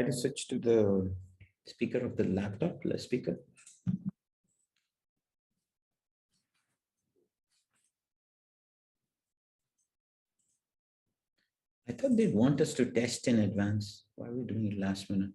Try to switch to the speaker of the laptop, less speaker. I thought they'd want us to test in advance. Why are we doing it last minute?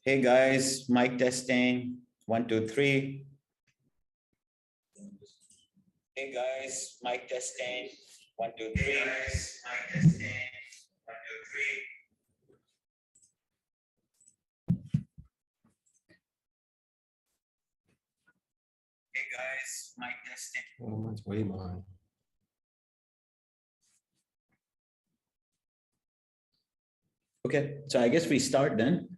Hey guys, mic testing. 1, 2, 3. Hey guys, mic testing. 1, 2, 3. Hey guys, mic testing. 1, 2, 3. Hey guys, mic testing. Oh, that's way behind. Okay, so I guess we start then.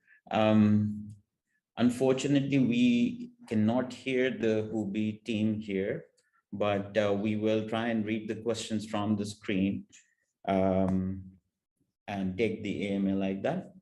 Unfortunately, we cannot hear the Huobi team here, but we will try and read the questions from the screen and take the AMA like that.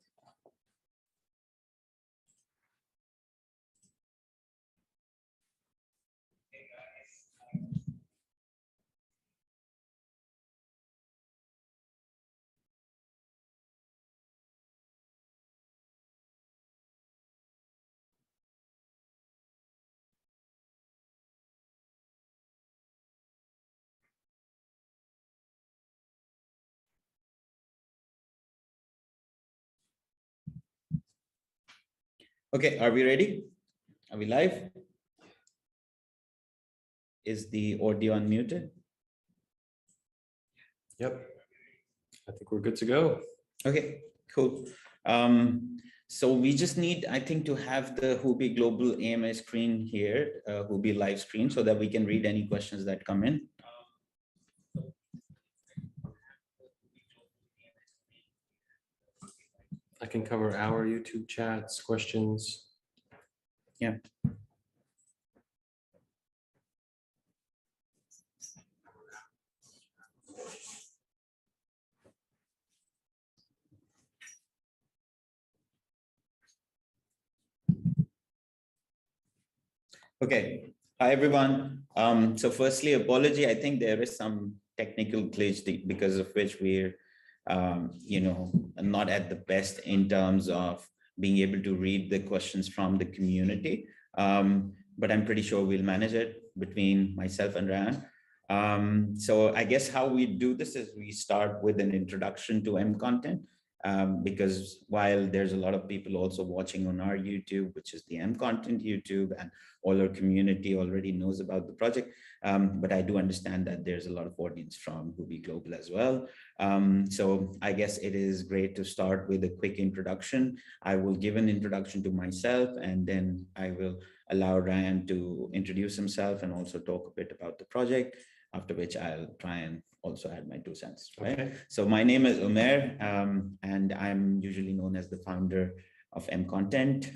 Okay, are we ready? Are we live? Is the audio unmuted? Yep. I think we're good to go. Okay, cool. So we just need, I think, to have the Huobi Global AMA screen here, Huobi live screen, so that we can read any questions that come in. I can cover our YouTube chats, questions. Yeah. Okay, hi everyone. So firstly, apology. I think there is some technical glitch because of which we're, not at the best in terms of being able to read the questions from the community. But I'm pretty sure we'll manage it between myself and Ryan. So I guess how we do this is we start with an introduction to MContent. because while there's a lot of people also watching on our YouTube, which is the MContent YouTube, and all our community already knows about the project, but I do understand that there's a lot of audience from Huobi Global as well. So I guess it is great to start with a quick introduction. I will give an introduction to myself, and then I will allow Ryan to introduce himself and also talk a bit about the project, after which I'll try and also add my 2 cents, right? Okay. So my name is Umer, and I'm usually known as the founder of MContent.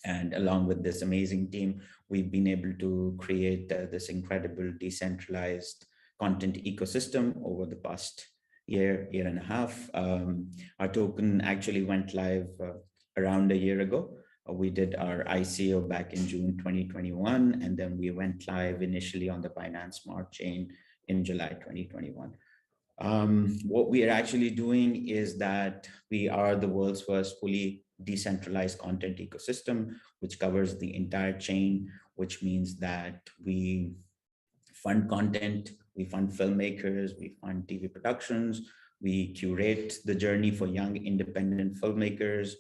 And along with this amazing team, we've been able to create this incredible decentralized content ecosystem over the past year and a half. Our token actually went live around a year ago. We did our ICO back in June 2021, and then we went live initially on the Binance Smart Chain in July 2021. What we are actually doing is that we are the world's first fully decentralized content ecosystem, which covers the entire chain, which means that we fund content, we fund filmmakers, we fund TV productions, we curate the journey for young independent filmmakers.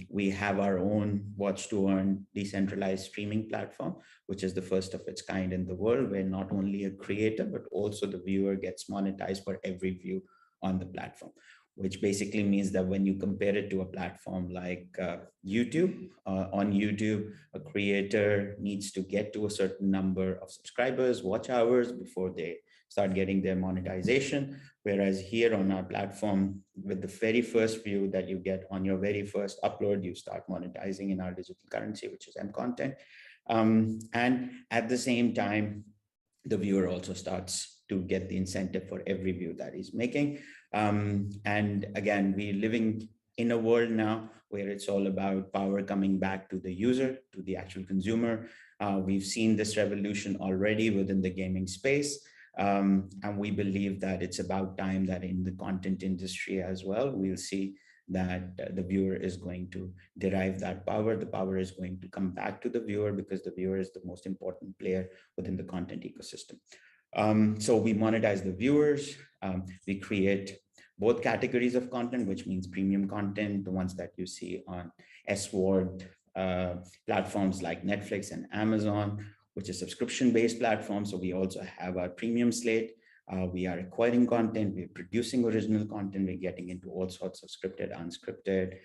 We have our own watch to earn decentralized streaming platform, which is the first of its kind in the world, where not only a creator, but also the viewer gets monetized for every view on the platform, which basically means that when you compare it to a platform like YouTube, on YouTube, a creator needs to get to a certain number of subscribers, watch hours before they start getting their monetization. Whereas here on our platform, with the very first view that you get on your very first upload, you start monetizing in our digital currency, which is MContent. And at the same time, the viewer also starts to get the incentive for every view that he's making. And again, we're living in a world now where it's all about power coming back to the user, to the actual consumer. We've seen this revolution already within the gaming space. And we believe that it's about time that in the content industry as well, we'll see that the viewer is going to derive that power. The power is going to come back to the viewer because the viewer is the most important player within the content ecosystem. So we monetize the viewers. We create both categories of content, which means premium content, the ones that you see on S-word platforms like Netflix and Amazon, which is subscription-based platforms. So we also have our premium slate. We are acquiring content, we're producing original content, we're getting into all sorts of scripted, unscripted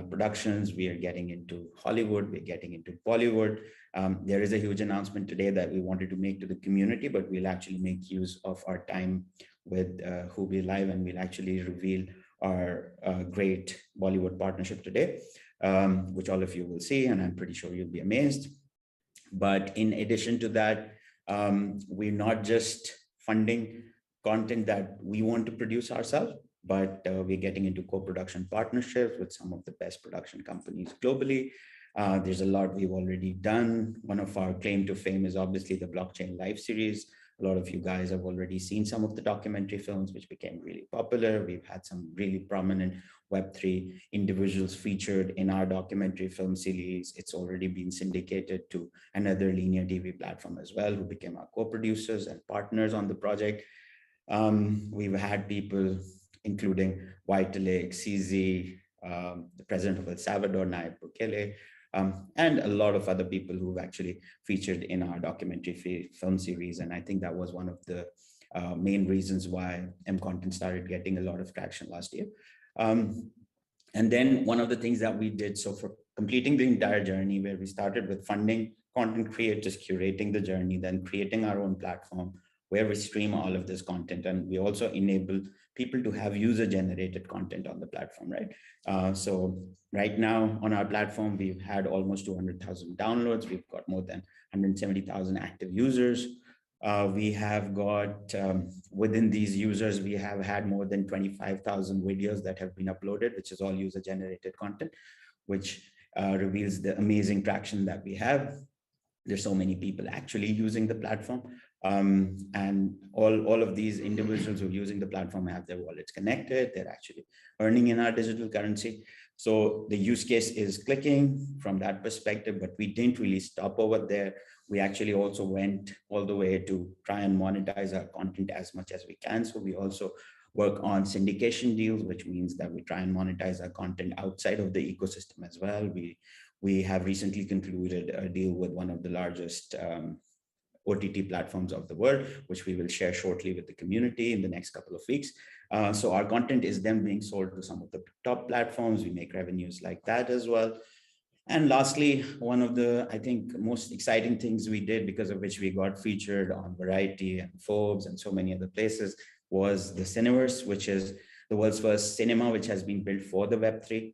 productions. We are getting into Hollywood, we're getting into Bollywood. There is a huge announcement today that we wanted to make to the community, but we'll actually make use of our time with Huobi Live, and we'll actually reveal our great Bollywood partnership today, which all of you will see, and I'm pretty sure you'll be amazed. But in addition to that, we're not just funding content that we want to produce ourselves, but we're getting into co-production partnerships with some of the best production companies globally. There's a lot we've already done. One of our claim to fame is obviously the Blockchain Live series. A lot of you guys have already seen some of the documentary films, which became really popular. We've had some really prominent Web3 individuals featured in our documentary film series. It's already been syndicated to another linear TV platform as well, who became our co-producers and partners on the project. We've had people including Vitalik, CZ, the president of El Salvador, Nayib Bukele, and a lot of other people who've actually featured in our documentary film series. And I think that was one of the main reasons why MContent started getting a lot of traction last year. And then one of the things that we did, so for completing the entire journey, where we started with funding content creators, curating the journey, then creating our own platform where we stream all of this content. And we also enable people to have user-generated content on the platform, right? So right now on our platform, we've had almost 200,000 downloads. We've got more than 170,000 active users. We have got, within these users, we have had more than 25,000 videos that have been uploaded, which is all user-generated content, which reveals the amazing traction that we have. There's so many people actually using the platform. And all of these individuals who are using the platform have their wallets connected. They're actually earning in our digital currency. So the use case is clicking from that perspective, but we didn't really stop over there. We actually also went all the way to try and monetize our content as much as we can. So we also work on syndication deals, which means that we try and monetize our content outside of the ecosystem as well. We have recently concluded a deal with one of the largest OTT platforms of the world, which we will share shortly with the community in the next couple of weeks. So our content is then being sold to some of the top platforms. We make revenues like that as well. And lastly, one of the, I think, most exciting things we did, because of which we got featured on Variety and Forbes and so many other places, was the Cineverse, which is the world's first cinema, which has been built for the Web3.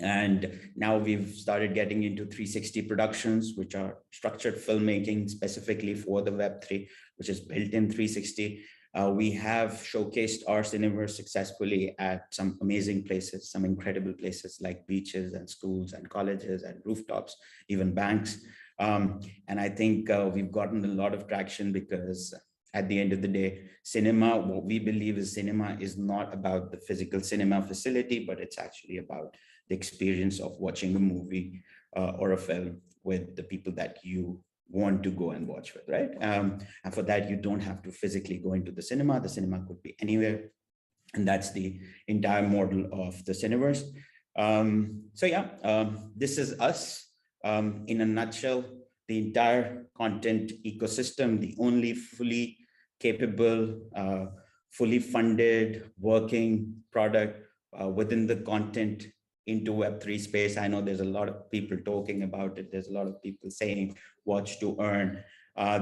And now we've started getting into 360 productions, which are structured filmmaking specifically for the Web3, which is built in 360. We have showcased our Cineverse successfully at some amazing places, some incredible places like beaches and schools and colleges and rooftops, even banks. And I think we've gotten a lot of traction because at the end of the day, cinema, what we believe is cinema is not about the physical cinema facility, but it's actually about the experience of watching a movie or a film with the people that you want to go and watch with, right? And for that, you don't have to physically go into the cinema. The cinema could be anywhere. And that's the entire model of the Cineverse. So yeah, this is us in a nutshell, the entire content ecosystem, the only fully capable, fully funded, working product within the content into Web3 space. I know there's a lot of people talking about it. There's a lot of people saying watch to earn.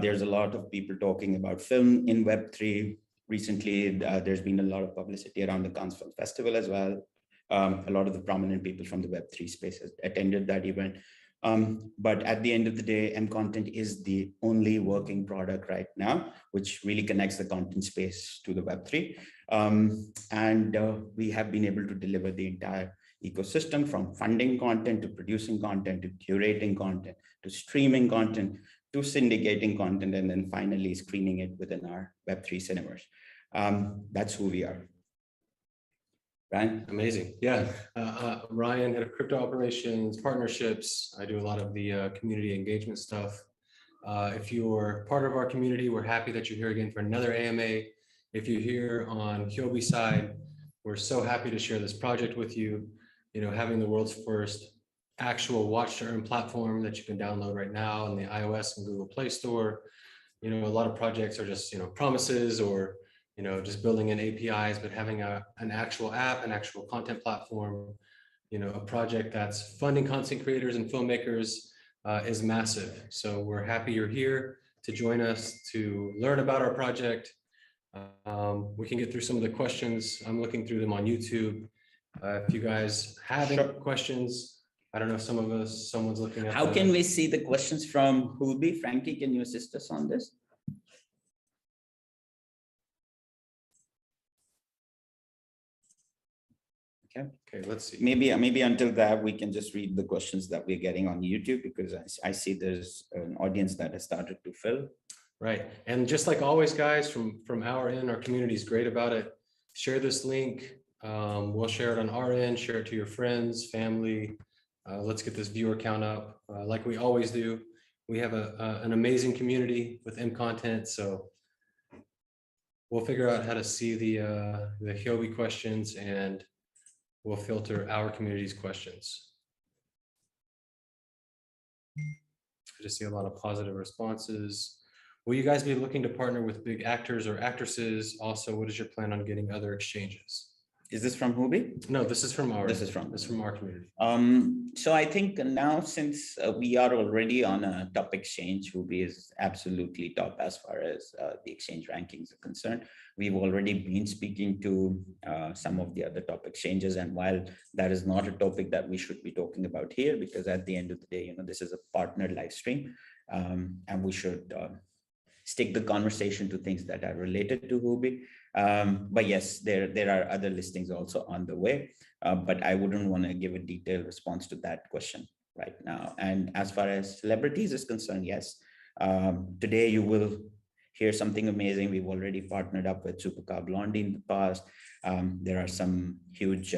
There's a lot of people talking about film in Web3. Recently, there's been a lot of publicity around the Cannes Film Festival as well. A lot of the prominent people from the Web3 space attended that event. But at the end of the day, MContent is the only working product right now, which really connects the content space to the Web3. And we have been able to deliver the entire ecosystem, from funding content to producing content to curating content to streaming content to syndicating content, and then finally screening it within our Web3 Cineverse. That's who we are. Ryan? Amazing. Yeah. Ryan, head of crypto operations, partnerships. I do a lot of the community engagement stuff. If you're part of our community, we're happy that you're here again for another AMA. If you're here on Huobi side, we're so happy to share this project with you. You know, having the world's first actual watch to earn platform that you can download right now in the iOS and Google Play Store. You know, a lot of projects are just, promises or, just building in APIs, but having an actual app, an actual content platform, a project that's funding content creators and filmmakers is massive. So we're happy you're here to join us to learn about our project. We can get through some of the questions. I'm looking through them on YouTube. If you guys have any questions, I don't know if someone's looking at. How can we see the questions from Huobi? Frankie, can you assist us on this? Okay, let's see. Maybe until that, we can just read the questions that we're getting on YouTube, because I see there's an audience that has started to fill. Right. And just like always, guys, from our end, our community is great about it. Share this link. We'll share it on our end, share it to your friends, family. Let's get this viewer count up like we always do. We have an amazing community with MContent, so we'll figure out how to see the Huobi questions, and we'll filter our community's questions. I just see a lot of positive responses. Will you guys be looking to partner with big actors or actresses? Also, what is your plan on getting other exchanges? Is this from Huobi? No, this is from our. This is from our community. So I think now, since we are already on a top exchange, Huobi is absolutely top as far as the exchange rankings are concerned. We've already been speaking to some of the other top exchanges, and while that is not a topic that we should be talking about here, because at the end of the day, this is a partnered live stream, and we should stick the conversation to things that are related to Huobi. But yes, there are other listings also on the way, but I wouldn't want to give a detailed response to that question right now. And as far as celebrities is concerned, yes, today you will hear something amazing. We've already partnered up with Supercar Blondie in the past. There are some huge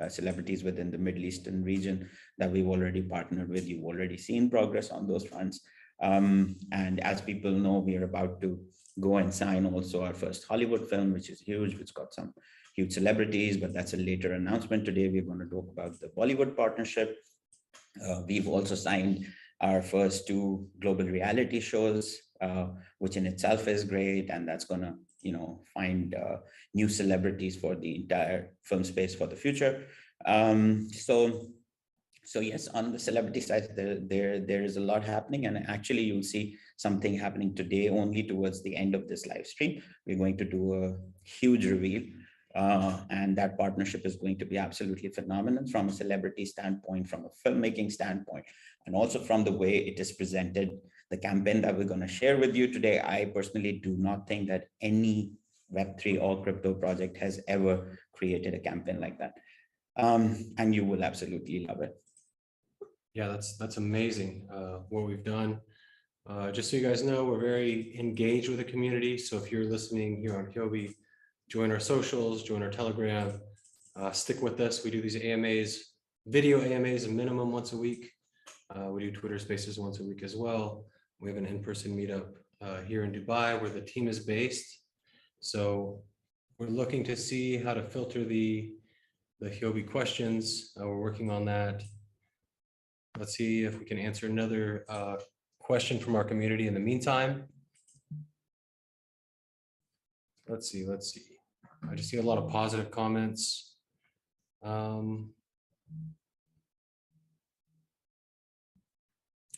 celebrities within the Middle Eastern region that we've already partnered with. You've already seen progress on those fronts. And as people know, we are about to go and sign also our first Hollywood film, which is huge, which got some huge celebrities, but that's a later announcement. Today, we're going to talk about the Bollywood partnership. We've also signed our first 2 global reality shows, which in itself is great. And that's going to, find new celebrities for the entire film space for the future. So yes, on the celebrity side, there is a lot happening, and actually you'll see something happening today only towards the end of this live stream. We're going to do a huge reveal, and that partnership is going to be absolutely phenomenal from a celebrity standpoint, from a filmmaking standpoint, and also from the way it is presented. The campaign that we're going to share with you today, I personally do not think that any Web3 or crypto project has ever created a campaign like that. And you will absolutely love it. Yeah, that's amazing what we've done. Just so you guys know, we're very engaged with the community. So if you're listening here on Huobi, join our socials, join our Telegram, stick with us. We do these AMAs, video AMAs, a minimum once a week. We do Twitter Spaces once a week as well. We have an in-person meetup here in Dubai where the team is based. So we're looking to see how to filter the Huobi questions. We're working on that. Let's see if we can answer another question from our community in the meantime. Let's see. I just see a lot of positive comments.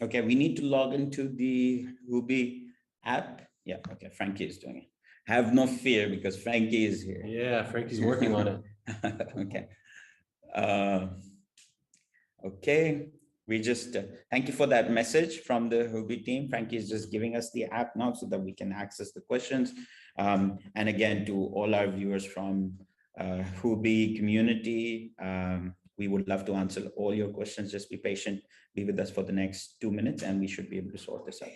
Okay, we need to log into the Huobi app. Yeah, okay, Frankie is doing it. Have no fear because Frankie is here. Yeah, Frankie's working on it. Okay. Okay. We just thank you for that message from the Huobi team. Frankie is just giving us the app now so that we can access the questions. And again, to all our viewers from Huobi community, we would love to answer all your questions. Just be patient, be with us for the next 2 minutes, and we should be able to sort this out.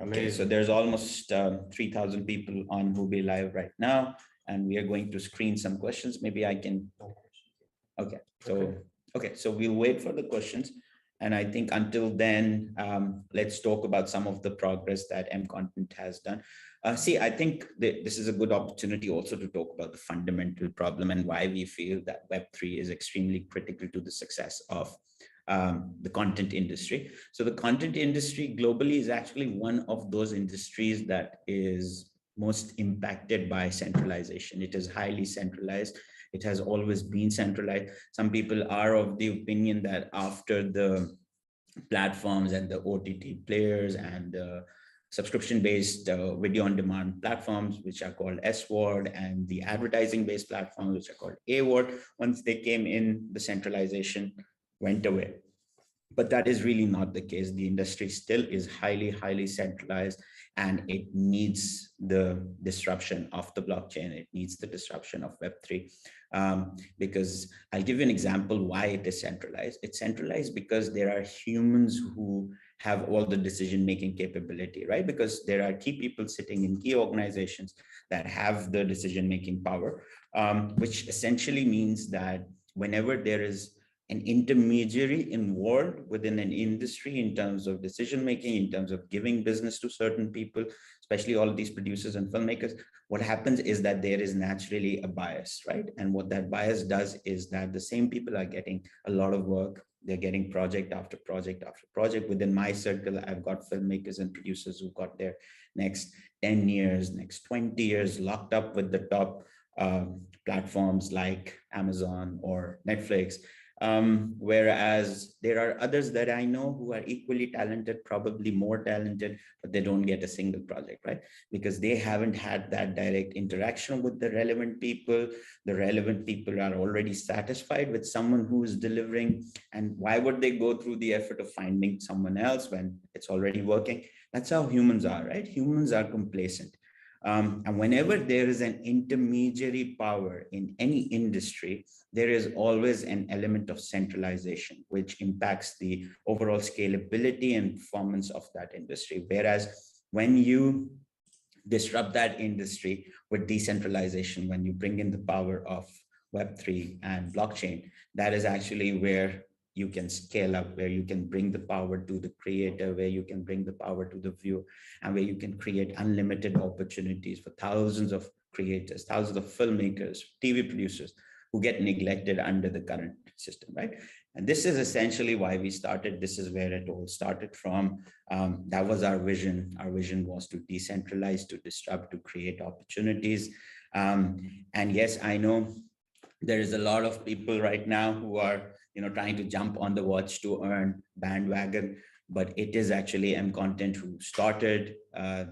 Okay, so there's almost 3,000 people on Huobi Live right now, and we are going to screen some questions. Maybe I can. Okay, so. Okay, so we'll wait for the questions. And I think until then, let's talk about some of the progress that MContent has done. See, I think this is a good opportunity also to talk about the fundamental problem and why we feel that Web3 is extremely critical to the success of the content industry. So the content industry globally is actually one of those industries that is most impacted by centralization. It is highly centralized. It has always been centralized. Some people are of the opinion that after the platforms and the OTT players and the subscription-based video-on-demand platforms, which are called S-word, and the advertising-based platforms, which are called A-word, once they came in, the centralization went away. But that is really not the case. The industry still is highly, highly centralized, and it needs the disruption of the blockchain. It needs the disruption of Web3. Because I'll give you an example why it is centralized. It's centralized because there are humans who have all the decision-making capability, right? Because there are key people sitting in key organizations that have the decision-making power, which essentially means that whenever there is an intermediary involved within an industry in terms of decision-making, in terms of giving business to certain people, especially all of these producers and filmmakers, what happens is that there is naturally a bias, right? And what that bias does is that the same people are getting a lot of work. They're getting project after project after project. Within my circle, I've got filmmakers and producers who got their next 10 years, next 20 years locked up with the top platforms like Amazon or Netflix. Whereas there are others that I know who are equally talented, probably more talented, but they don't get a single project, right? Because they haven't had that direct interaction with the relevant people. The relevant people are already satisfied with someone who is delivering. And why would they go through the effort of finding someone else when it's already working? That's how humans are, right? Humans are complacent. And whenever there is an intermediary power in any industry, there is always an element of centralization, which impacts the overall scalability and performance of that industry. Whereas when you disrupt that industry with decentralization, when you bring in the power of Web3 and blockchain, that is actually where you can scale up, where you can bring the power to the creator, where you can bring the power to the viewer, and where you can create unlimited opportunities for thousands of creators, thousands of filmmakers, TV producers who get neglected under the current system, right? And this is essentially why we started. This is where it all started from. That was our vision. Our vision was to decentralize, to disrupt, to create opportunities. And yes, I know there is a lot of people right now who are, trying to jump on the watch to earn bandwagon, but it is actually MContent who started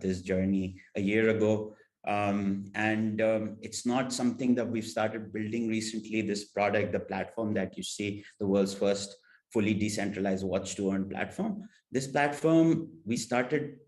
this journey a year ago. It's not something that we've started building recently. This product, the platform that you see, the world's first fully decentralized watch to earn platform. This platform we started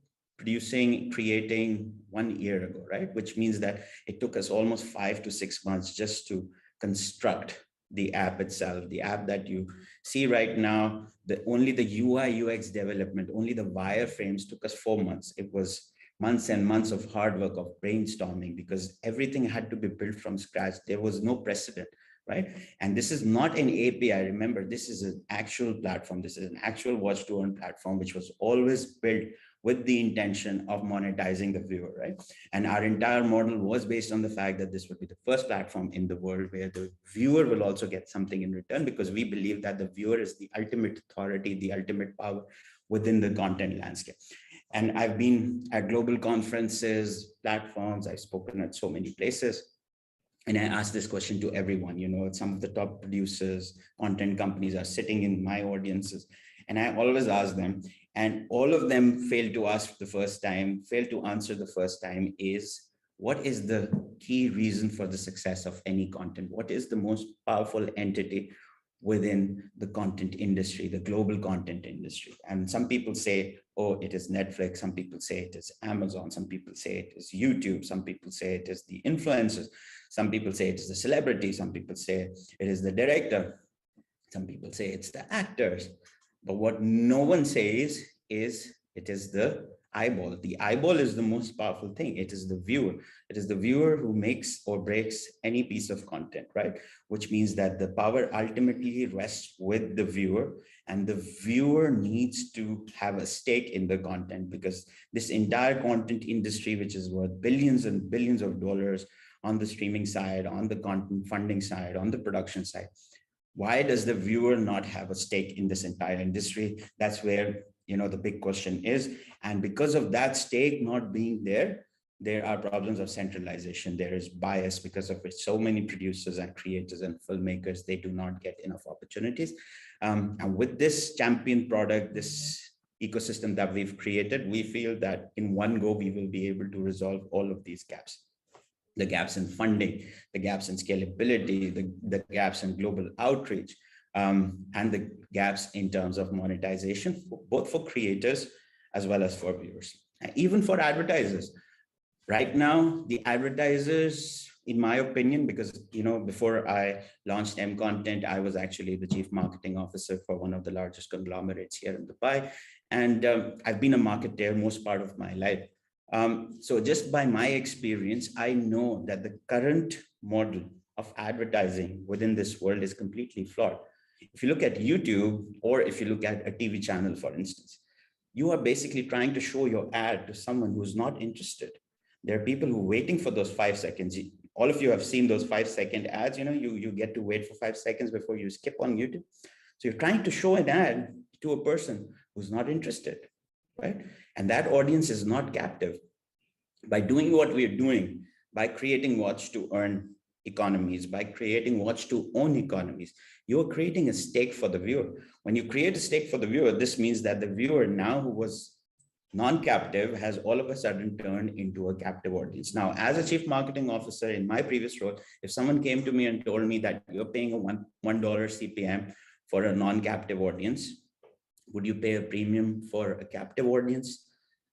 creating 1 year ago, right? Which means that it took us almost 5 to 6 months just to construct the app itself. The app that you see right now, only the UI UX development, only the wireframes took us 4 months. It was months and months of hard work, of brainstorming, because everything had to be built from scratch. There was no precedent, right? And this is not an API. Remember, this is an actual platform. This is an actual watch to earn platform, which was always built with the intention of monetizing the viewer, right? And our entire model was based on the fact that this would be the first platform in the world where the viewer will also get something in return, because we believe that the viewer is the ultimate authority, the ultimate power within the content landscape. And I've been at global conferences, platforms, I've spoken at so many places. And I ask this question to everyone. Some of the top producers, content companies are sitting in my audiences. And I always ask them, and all of them fail to ask the first time, fail to answer the first time, is what is the key reason for the success of any content? What is the most powerful entity within the content industry, the global content industry? And some people say, oh, it is Netflix. Some people say it is Amazon. Some people say it is YouTube. Some people say it is the influencers. Some people say it is the celebrity. Some people say it is the director. Some people say it's the actors. But what no one says is it is the eyeball. The eyeball is the most powerful thing. It is the viewer. It is the viewer who makes or breaks any piece of content, right? Which means that the power ultimately rests with the viewer, and the viewer needs to have a stake in the content, because this entire content industry, which is worth billions and billions of dollars on the streaming side, on the content funding side, on the production side, why does the viewer not have a stake in this entire industry? That's where, the big question is. And because of that stake not being there, there are problems of centralization. There is bias, because of which so many producers and creators and filmmakers, they do not get enough opportunities. And with this champion product, this ecosystem that we've created, we feel that in one go, we will be able to resolve all of these gaps. The gaps in funding, the gaps in scalability, the gaps in global outreach, and the gaps in terms of monetization, both for creators as well as for viewers, and even for advertisers. Right now, the advertisers, in my opinion, because, before I launched MContent, I was actually the chief marketing officer for one of the largest conglomerates here in Dubai. And I've been a marketer most part of my life. So just by my experience, I know that the current model of advertising within this world is completely flawed. If you look at YouTube, or if you look at a TV channel, for instance, you are basically trying to show your ad to someone who's not interested. There are people who are waiting for those 5 seconds. All of you have seen those 5-second ads. You get to wait for 5 seconds before you skip on YouTube. So you're trying to show an ad to a person who's not interested, right? And that audience is not captive. By doing what we're doing, by creating watch to earn economies, by creating watch to own economies, you're creating a stake for the viewer. When you create a stake for the viewer, this means that the viewer now, who was non-captive, has all of a sudden turned into a captive audience. Now, as a chief marketing officer in my previous role, if someone came to me and told me that you're paying a $1 CPM for a non-captive audience, would you pay a premium for a captive audience?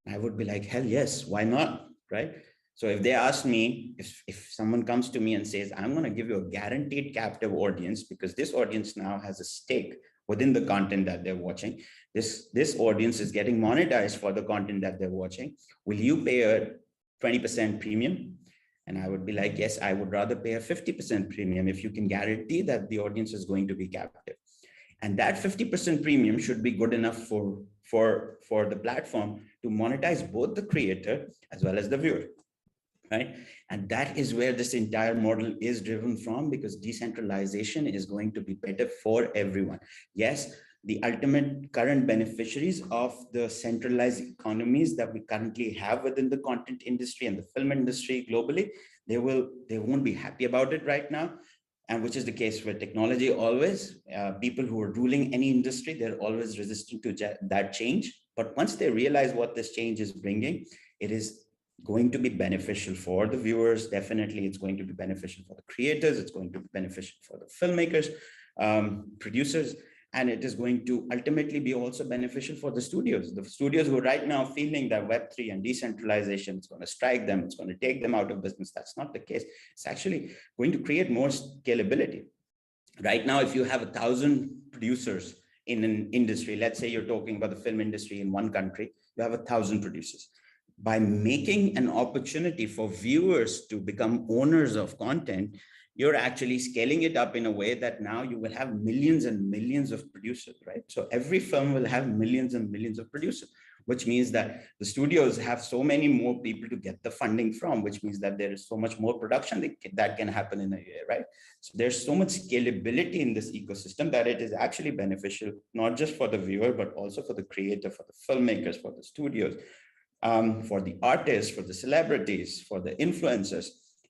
I would be like, hell yes, why not, right? So if they ask me, if someone comes to me and says, I'm going to give you a guaranteed captive audience, because this audience now has a stake within the content that they're watching, this audience is getting monetized for the content that they're watching, will you pay a 20% premium? And I would be like, yes, I would rather pay a 50% premium if you can guarantee that the audience is going to be captive. And that 50% premium should be good enough for the platform to monetize both the creator as well as the viewer, right? And that is where this entire model is driven from, because decentralization is going to be better for everyone. Yes, the ultimate current beneficiaries of the centralized economies that we currently have within the content industry and the film industry globally, they won't be happy about it right now. And which is the case for technology always. People who are ruling any industry, they're always resistant to that change. But once they realize what this change is bringing, it is going to be beneficial for the viewers. Definitely, it's going to be beneficial for the creators. It's going to be beneficial for the filmmakers, producers, and it is going to ultimately be also beneficial for the studios. The studios who are right now feeling that Web3 and decentralization is going to strike them, it's going to take them out of business. That's not the case. It's actually going to create more scalability. Right now, if you have 1,000 producers in an industry, let's say you're talking about the film industry in one country, you have 1,000 producers. By making an opportunity for viewers to become owners of content, you're actually scaling it up in a way that now you will have millions and millions of producers, right? So every film will have millions and millions of producers, which means that the studios have so many more people to get the funding from, which means that there is so much more production that can happen in a year, right? So there's so much scalability in this ecosystem that it is actually beneficial, not just for the viewer, but also for the creator, for the filmmakers, for the studios, for the artists, for the celebrities, for the influencers.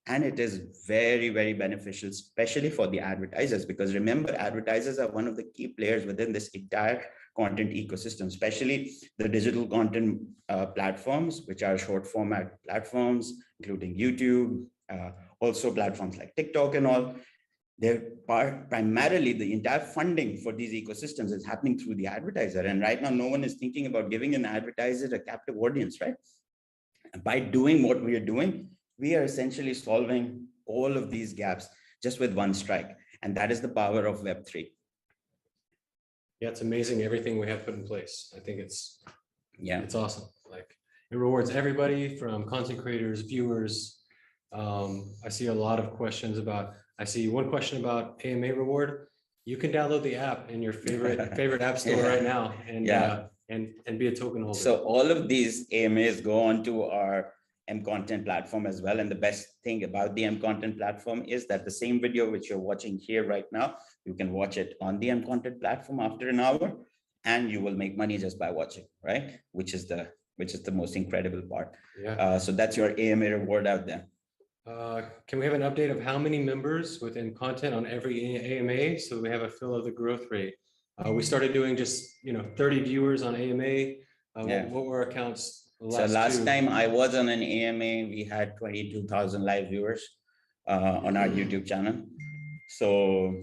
And it is very, very beneficial, especially for the advertisers, because remember, advertisers are one of the key players within this entire content ecosystem, especially the digital content platforms, which are short format platforms, including YouTube, also platforms like TikTok and all. They're primarily the entire funding for these ecosystems is happening through the advertiser. And right now, no one is thinking about giving an advertiser a captive audience, right? And by doing what we are doing, we are essentially solving all of these gaps just with one strike. And that is the power of Web3. Yeah, it's amazing everything we have put in place. I think it's awesome. Like, it rewards everybody from content creators, viewers. I see a lot of questions about, I see one question about AMA reward. You can download the app in your favorite app store right now and be a token holder. So all of these AMAs go onto our MContent platform as well. And the best thing about the MContent platform is that the same video which you're watching here right now, you can watch it on the MContent platform after an hour, and you will make money just by watching, right? Which is the most incredible part. Yeah. So that's your AMA reward out there. Can we have an update of how many members within content on every AMA, so we have a feel of the growth rate? We started doing just 30 viewers on AMA. What were our counts? So last time I was on an AMA, we had 22,000 live viewers on our YouTube channel. So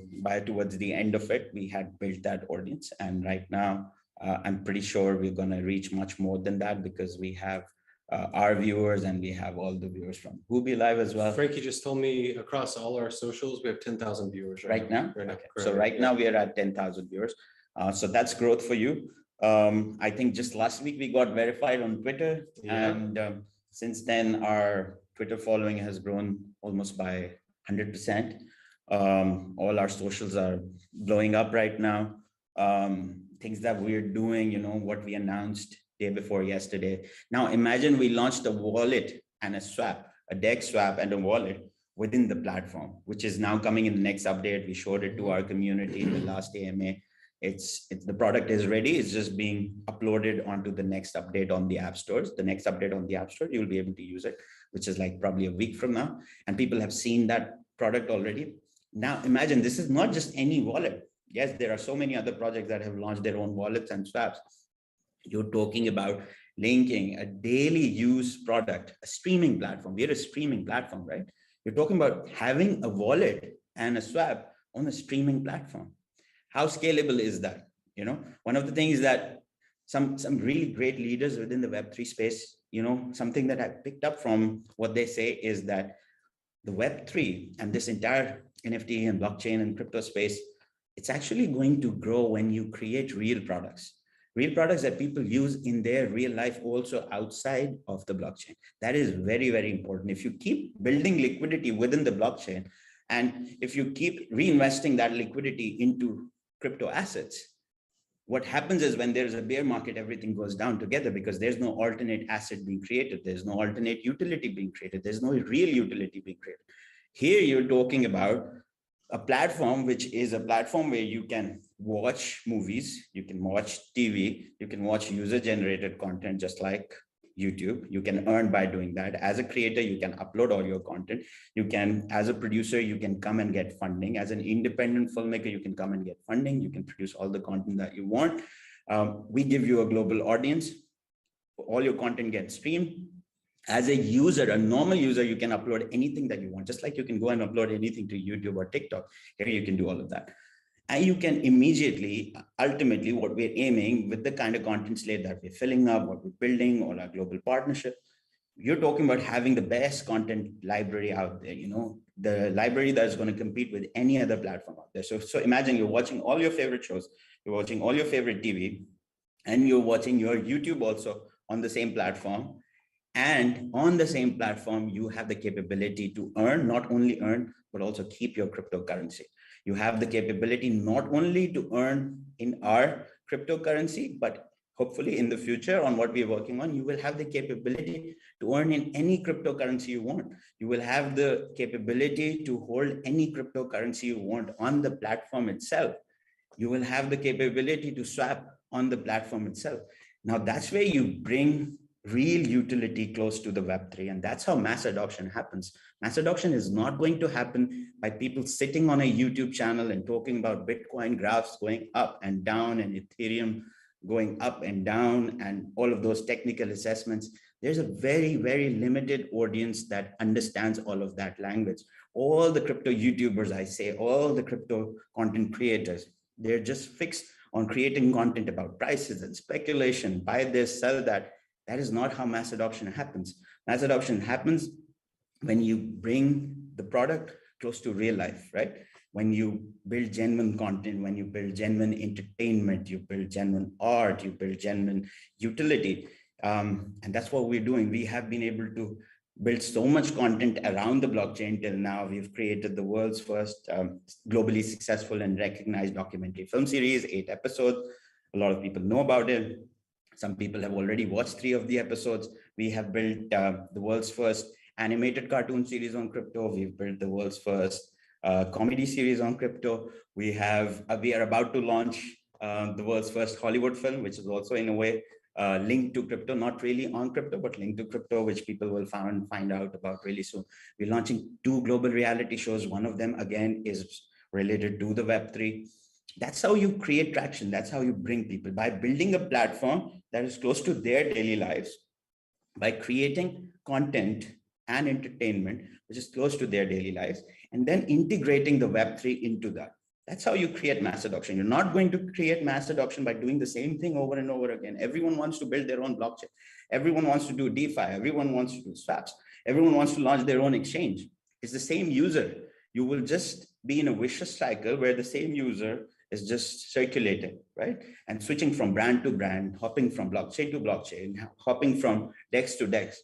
towards the end of it, we had built that audience. And right now, I'm pretty sure we're going to reach much more than that, because we have our viewers and we have all the viewers from Huobi Live as well. Frankie just told me across all our socials, we have 10,000 viewers right now. Okay. So right now we are at 10,000 viewers. So that's growth for you. I think just last week we got verified on Twitter, and since then our Twitter following has grown almost by 100%. All our socials are blowing up right now. Things that we're doing, what we announced day before yesterday. Now imagine we launched a wallet and a swap, a DEX swap and a wallet within the platform, which is now coming in the next update. We showed it to our community in the last AMA. It's the product is ready. It's just being uploaded onto the next update on the app stores. The next update on the app store, you'll be able to use it, which is like probably a week from now. And people have seen that product already. Now imagine this is not just any wallet. Yes, there are so many other projects that have launched their own wallets and swaps. You're talking about linking a daily use product, a streaming platform. We're a streaming platform, right? You're talking about having a wallet and a swap on a streaming platform. How scalable is that? One of the things that some really great leaders within the Web3 space, something that I picked up from what they say is that the Web3 and this entire NFT and blockchain and crypto space, it's actually going to grow when you create real products that people use in their real life, also outside of the blockchain. That is very, very important. If you keep building liquidity within the blockchain, and if you keep reinvesting that liquidity into crypto assets. What happens is when there's a bear market, everything goes down together because there's no alternate asset being created. There's no alternate utility being created. There's no real utility being created. Here you're talking about a platform, which is a platform where you can watch movies, you can watch TV, you can watch user-generated content just like YouTube. You can earn by doing that. As a creator, you can upload all your content. You can, as a producer, you can come and get funding. As an independent filmmaker, you can come and get funding. You can produce all the content that you want. We give you a global audience. All your content gets streamed. As a user, a normal user, you can upload anything that you want, just like you can go and upload anything to YouTube or TikTok. Here you can do all of that. And you can immediately, ultimately, what we're aiming with the kind of content slate that we're filling up, what we're building, or our global partnership, you're talking about having the best content library out there, the library that is going to compete with any other platform out there. So imagine you're watching all your favorite shows, you're watching all your favorite TV, and you're watching your YouTube also on the same platform. And on the same platform, you have the capability to earn, not only earn, but also keep your cryptocurrency. You have the capability not only to earn in our cryptocurrency, but hopefully in the future on what we're working on, you will have the capability to earn in any cryptocurrency you want. You will have the capability to hold any cryptocurrency you want on the platform itself. You will have the capability to swap on the platform itself. Now that's where you bring real utility close to the Web3. And that's how mass adoption happens. Mass adoption is not going to happen by people sitting on a YouTube channel and talking about Bitcoin graphs going up and down and Ethereum going up and down and all of those technical assessments. There's a very, very limited audience that understands all of that language. All the crypto YouTubers, I say, all the crypto content creators, they're just fixed on creating content about prices and speculation, buy this, sell that. That is not how mass adoption happens. Mass adoption happens when you bring the product close to real life, right? When you build genuine content, when you build genuine entertainment, you build genuine art, you build genuine utility. And that's what we're doing. We have been able to build so much content around the blockchain till now. We've created the world's first globally successful and recognized documentary film series, 8 episodes. A lot of people know about it. Some people have already watched 3 of the episodes. We have built the world's first animated cartoon series on crypto. We've built the world's first comedy series on crypto. We are about to launch the world's first Hollywood film, which is also in a way linked to crypto, not really on crypto, but linked to crypto, which people will find out about really soon. We're launching 2 global reality shows. One of them, again, is related to the Web3. That's how you create traction. That's how you bring people, by building a platform that is close to their daily lives, by creating content and entertainment, which is close to their daily lives, and then integrating the Web3 into that. That's how you create mass adoption. You're not going to create mass adoption by doing the same thing over and over again. Everyone wants to build their own blockchain. Everyone wants to do DeFi. Everyone wants to do swaps. Everyone wants to launch their own exchange. It's the same user. You will just be in a vicious cycle where the same user is just circulating, right? And switching from brand to brand, hopping from blockchain to blockchain, hopping from DEX to DEX.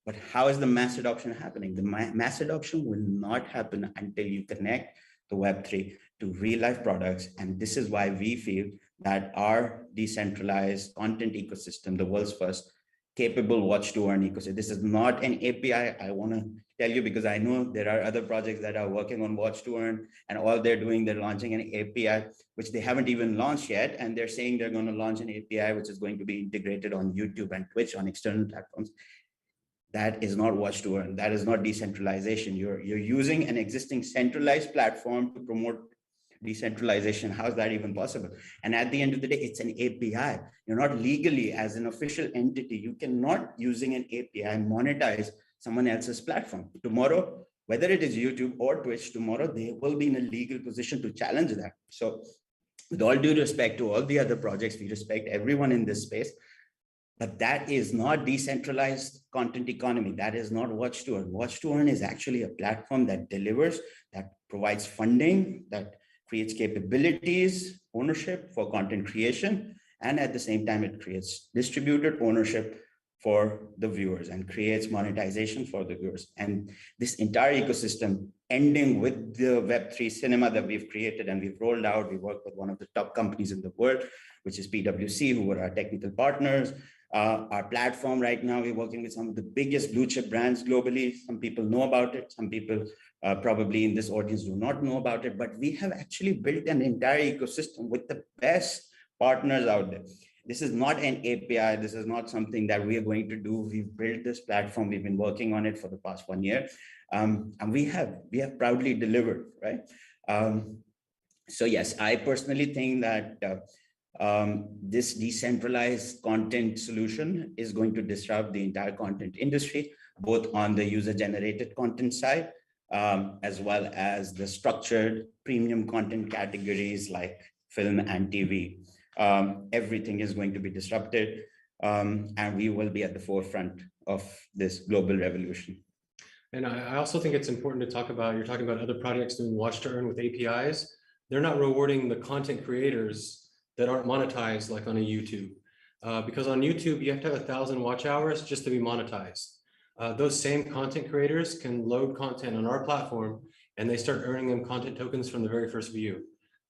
But how is the mass adoption happening? The mass adoption will not happen until you connect the Web3 to real life products. And this is why we feel that our decentralized content ecosystem, the world's first capable watch to earn ecosystem. This is not an API. I want to tell you, because I know there are other projects that are working on watch to earn, and all they're doing, they're launching an API, which they haven't even launched yet. And they're saying they're going to launch an API, which is going to be integrated on YouTube and Twitch on external platforms. That is not watch to earn. That is not decentralization. You're using an existing centralized platform to promote decentralization. How is that even possible? And at the end of the day, it's an API. You're not legally, as an official entity, you cannot, using an API, monetize someone else's platform. Tomorrow, whether it is YouTube or Twitch, tomorrow they will be in a legal position to challenge that. So with all due respect to all the other projects, we respect everyone in this space, but that is not decentralized content economy. That is not watch to earn. Watch to earn is actually a platform that delivers, that provides funding, that creates capabilities, ownership for content creation, and at the same time, it creates distributed ownership for the viewers and creates monetization for the viewers. And this entire ecosystem ending with the Web3 cinema that we've created and we've rolled out. We work with one of the top companies in the world, which is PwC, who were our technical partners. Our platform right now, we're working with some of the biggest blue chip brands globally. Some people know about it. Some people probably in this audience do not know about it, but we have actually built an entire ecosystem with the best partners out there. This is not an API. This is not something that we are going to do. We've built this platform. We've been working on it for the past 1 year. And we have proudly delivered, right? So yes, I personally think that this decentralized content solution is going to disrupt the entire content industry, both on the user-generated content side, as well as the structured premium content categories like film and TV. Everything is going to be disrupted, and we will be at the forefront of this global revolution. And I also think it's important to talk about, you're talking about other projects doing watch to earn with APIs. They're not rewarding the content creators that aren't monetized like on a YouTube. Because on YouTube, you have to have 1,000 watch hours just to be monetized. Those same content creators can load content on our platform and they start earning them content tokens from the very first view.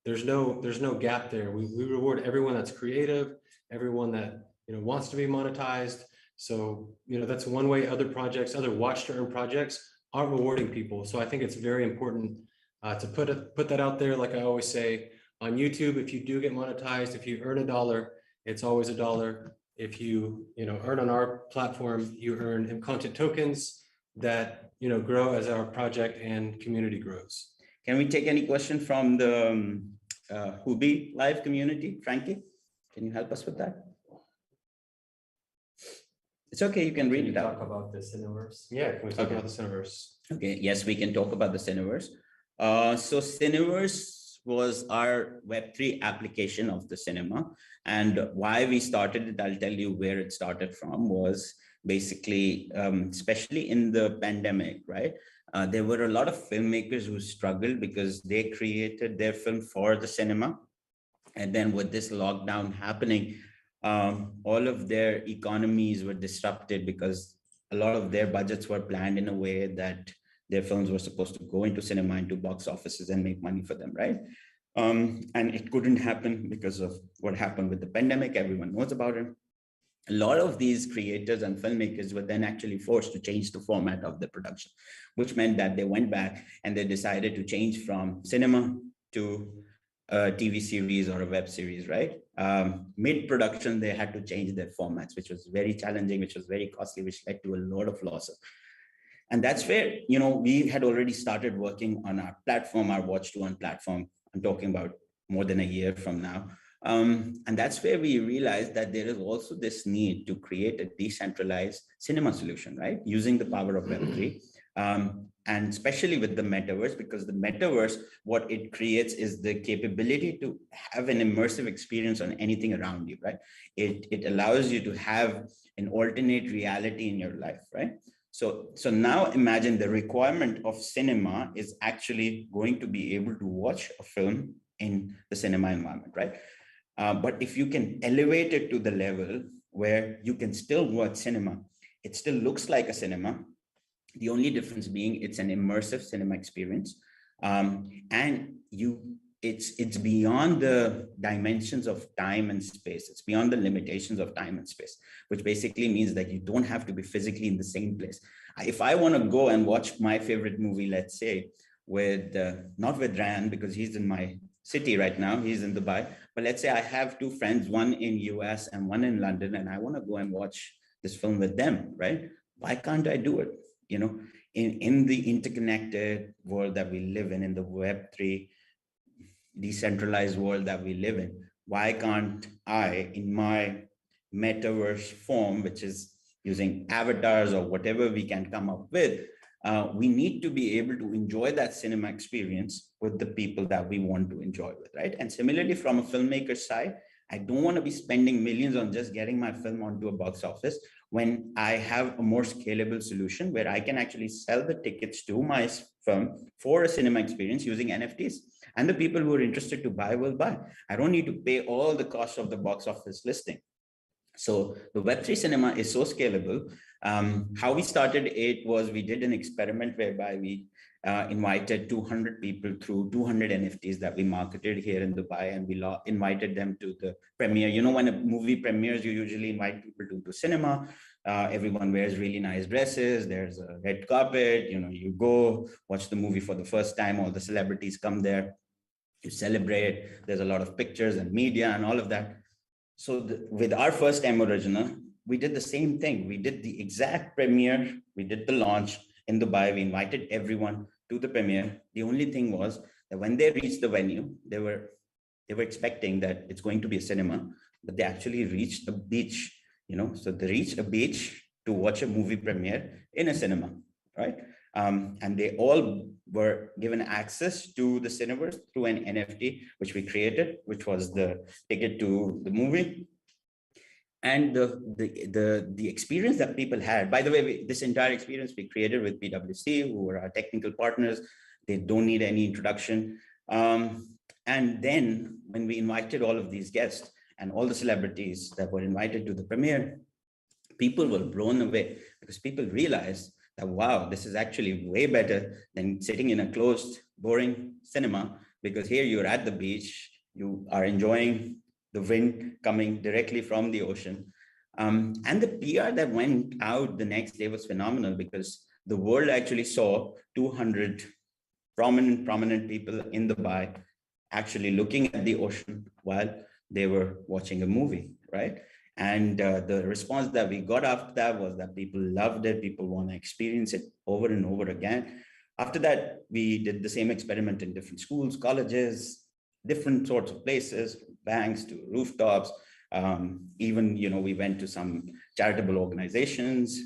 There's no gap there. We reward everyone that's creative, everyone that wants to be monetized. So that's one way other projects, other watch to earn projects aren't rewarding people. So I think it's very important to put that out there. Like I always say on YouTube, if you do get monetized, if you earn $1, it's always $1. If you earn on our platform, you earn content tokens that grow as our project and community grows. Can we take any question from the Huobi live community? Frankie, can you help us with that? It's okay, you can read it out. Talk about the Cineverse. Yeah, can we talk about the Cineverse? Okay, yes, we can talk about the Cineverse. So Cineverse was our Web3 application of the cinema. And why we started it, I'll tell you where it started from, was basically, especially in the pandemic, right? There were a lot of filmmakers who struggled because they created their film for the cinema. And then with this lockdown happening, all of their economies were disrupted because a lot of their budgets were planned in a way that their films were supposed to go into cinema, into box offices and make money for them, right? And it couldn't happen because of what happened with the pandemic. Everyone knows about it. A lot of these creators and filmmakers were then actually forced to change the format of the production, which meant that they went back and they decided to change from cinema to a TV series or a web series, right? Mid-production, they had to change their formats, which was very challenging, which was very costly, which led to a lot of losses. And that's where, we had already started working on our platform, our Watch to Earn platform. I'm talking about more than a year from now. And that's where we realized that there is also this need to create a decentralized cinema solution, right? Using the power of Web3. And especially with the metaverse, because the metaverse, what it creates is the capability to have an immersive experience on anything around you, right? It allows you to have an alternate reality in your life, right? So now imagine the requirement of cinema is actually going to be able to watch a film in the cinema environment, right? But if you can elevate it to the level where you can still watch cinema, it still looks like a cinema. The only difference being it's an immersive cinema experience. And it's beyond the dimensions of time and space. It's beyond the limitations of time and space, which basically means that you don't have to be physically in the same place. If I want to go and watch my favorite movie, let's say, with not with Ryan, because he's in my city right now, he's in Dubai, but let's say I have two friends, one in US and one in London, and I want to go and watch this film with them, right? Why can't I do it? In the interconnected world that we live in the Web3 decentralized world that we live in, why can't I, in my metaverse form, which is using avatars or whatever we can come up with, we need to be able to enjoy that cinema experience with the people that we want to enjoy with, right? And similarly, from a filmmaker's side, I don't want to be spending millions on just getting my film onto a box office when I have a more scalable solution where I can actually sell the tickets to my film for a cinema experience using NFTs. And the people who are interested to buy will buy. I don't need to pay all the cost of the box office listing. So the Web3 cinema is so scalable. How we started it was we did an experiment whereby we invited 200 people through 200 NFTs that we marketed here in Dubai, and we invited them to the premiere. You know, when a movie premieres, you usually invite people to the cinema. Everyone wears really nice dresses. There's a red carpet. You know, you go watch the movie for the first time. All the celebrities come there. You celebrate. There's a lot of pictures and media and all of that. So with our first M original, we did the same thing. We did the exact premiere. We did the launch in Dubai. We invited everyone to the premiere. The only thing was that when they reached the venue, they were expecting that it's going to be a cinema, but they actually reached a beach, you know, so they reached a beach to watch a movie premiere in a cinema, right? And they all were given access to the Cineverse through an NFT, which we created, which was the ticket to the movie. And the experience that people had, by the way, this entire experience we created with PwC, who were our technical partners. They don't need any introduction. And then when we invited all of these guests and all the celebrities that were invited to the premiere, people were blown away because people realized that, wow, this is actually way better than sitting in a closed, boring cinema, because here you're at the beach, you are enjoying the wind coming directly from the ocean. And the PR that went out the next day was phenomenal, because the world actually saw 200 prominent people in Dubai actually looking at the ocean while they were watching a movie, right? And the response that we got after that was that people loved it. People want to experience it over and over again. After that, we did the same experiment in different schools, colleges, different sorts of places, banks to rooftops. Even, you know, we went to some charitable organizations.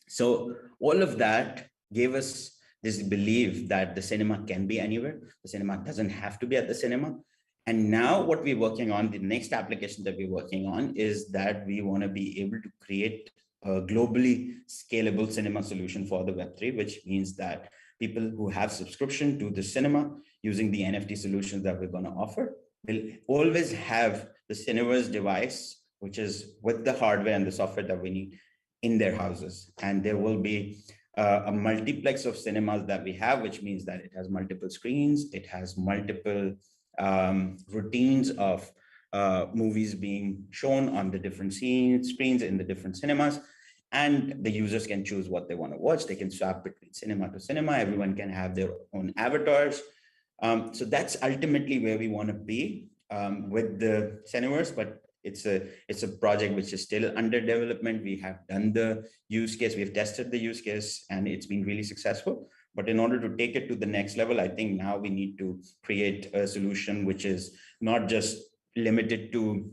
So all of that gave us this belief that the cinema can be anywhere. The cinema doesn't have to be at the cinema. And now what we're working on, the next application that we're working on, is that we want to be able to create a globally scalable cinema solution for the Web3, which means that people who have subscription to the cinema using the NFT solutions that we're going to offer will always have the Cineverse device, which is with the hardware and the software that we need, in their houses. And there will be a multiplex of cinemas that we have, which means that it has multiple screens, it has multiple routines of movies being shown on the different screens in the different cinemas, and the users can choose what they want to watch. They can swap between cinema to cinema. Everyone can have their own avatars. So that's ultimately where we want to be with the Cineverse, but it's a project which is still under development. We have done the use case, we've tested the use case, and it's been really successful. But in order to take it to the next level, I think now we need to create a solution which is not just limited to